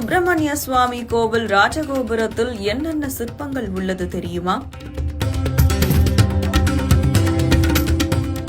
சுப்பிரமணிய சுவாமி கோவில் ராஜகோபுரத்தில் என்னென்ன சிற்பங்கள் உள்ளது தெரியுமா?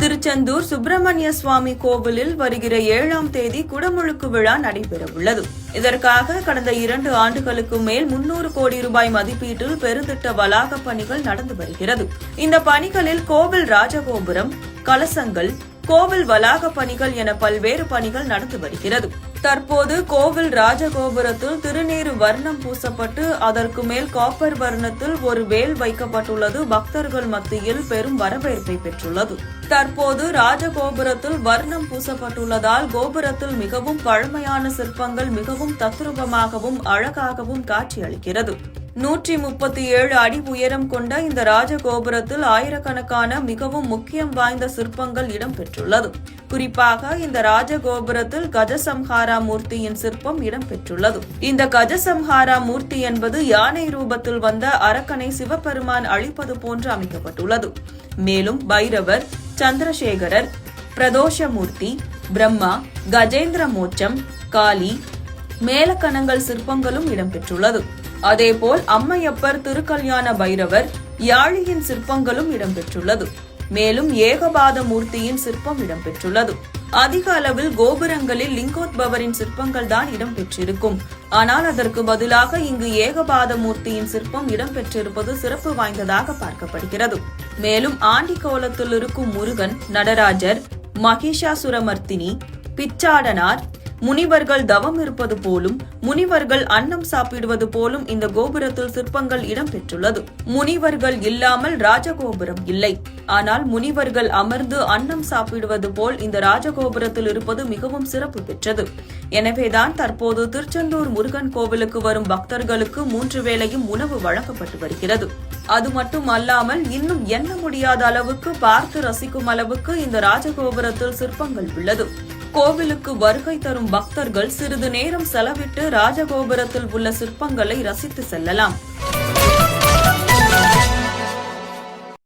திருச்செந்தூர் சுப்பிரமணிய சுவாமி கோவிலில் வருகிற 7ஆம் தேதி குடமுழுக்கு விழா நடைபெறவுள்ளது. இதற்காக கடந்த 2 ஆண்டுகளுக்கு மேல் 300 கோடி ரூபாய் மதிப்பீட்டில் பெருந்திட்ட வளாக பணிகள் நடந்து வருகிறது. இந்த பணிகளில் கோவில் ராஜகோபுரம், கலசங்கள், கோவில் வளாக பணிகள் என பல்வேறு பணிகள் நடந்து வருகிறது. தற்போது கோவில் ராஜகோபுரத்தில் திருநீறு வர்ணம் பூசப்பட்டு அதற்கு மேல் காப்பர் வர்ணத்தில் ஒரு வேல் வைக்கப்பட்டுள்ளது பக்தர்கள் மத்தியில் பெரும் வரவேற்பை பெற்றுள்ளது. தற்போது ராஜகோபுரத்தில் வர்ணம் பூசப்பட்டுள்ளதால் கோபுரத்தில் மிகவும் பழமையான சிற்பங்கள் மிகவும் தத்ரூபமாகவும் அழகாகவும் காட்சியளிக்கிறது. 137 அடி உயரம் கொண்ட இந்த ராஜகோபுரத்தில் ஆயிரக்கணக்கான மிகவும் முக்கியம் வாய்ந்த சிற்பங்கள் இடம்பெற்றுள்ளது. குறிப்பாக இந்த ராஜகோபுரத்தில் கஜசம்ஹாரா மூர்த்தியின் சிற்பம் இடம்பெற்றுள்ளது. இந்த கஜசம்ஹாரா மூர்த்தி என்பது யானை ரூபத்தில் வந்த அரக்கனை சிவபெருமான் அழிப்பது போன்று அமைக்கப்பட்டுள்ளது. மேலும் பைரவர், சந்திரசேகரர், பிரதோஷமூர்த்தி, பிரம்மா, கஜேந்திர மோட்சம், காளி, மேலக்கணங்கள் சிற்பங்களும் இடம்பெற்றுள்ளது. அதேபோல் அம்மையப்பர், திருக்கல்யாண பைரவர், யாழியின் சிற்பங்களும் இடம்பெற்றுள்ளது. மேலும் ஏகபாத மூர்த்தியின் சிற்பம் இடம்பெற்றுள்ளது. அதிக அளவில் கோபுரங்களில் லிங்கோத்பவரின் சிற்பங்கள் தான் இடம்பெற்றிருக்கும். ஆனால் அதற்கு பதிலாக இங்கு ஏகபாத மூர்த்தியின் சிற்பம் இடம்பெற்றிருப்பது சிறப்பு வாய்ந்ததாக பார்க்கப்படுகிறது. மேலும் ஆண்டி கோலத்தில் இருக்கும் முருகன், நடராஜர், மகிஷாசுரமர்த்தினி, பிச்சாடனார், முனிவர்கள் தவம் இருப்பது போலும், முனிவர்கள் அன்னம் சாப்பிடுவது போலும் இந்த கோபுரத்தில் சிற்பங்கள் இடம்பெற்றுள்ளது. முனிவர்கள் இல்லாமல் ராஜகோபுரம் இல்லை. ஆனால் முனிவர்கள் அமர்ந்து அன்னம் சாப்பிடுவது போல் இந்த ராஜகோபுரத்தில் இருப்பது மிகவும் சிறப்பு பெற்றது. எனவேதான் தற்போது திருச்செந்தூர் முருகன் கோவிலுக்கு வரும் பக்தர்களுக்கு 3 வேளையும் உணவு வழங்கப்பட்டு வருகிறது. அது மட்டும் அல்லாமல் இன்னும் எண்ண முடியாத அளவுக்கு பார்த்து ரசிக்கும் அளவுக்கு இந்த ராஜகோபுரத்தில் சிற்பங்கள் உள்ளது. கோவிலுக்கு வருகை தரும் பக்தர்கள் சிறிது நேரம் செலவிட்டு ராஜகோபுரத்தில் உள்ள சிற்பங்களை ரசித்து செல்லலாம்.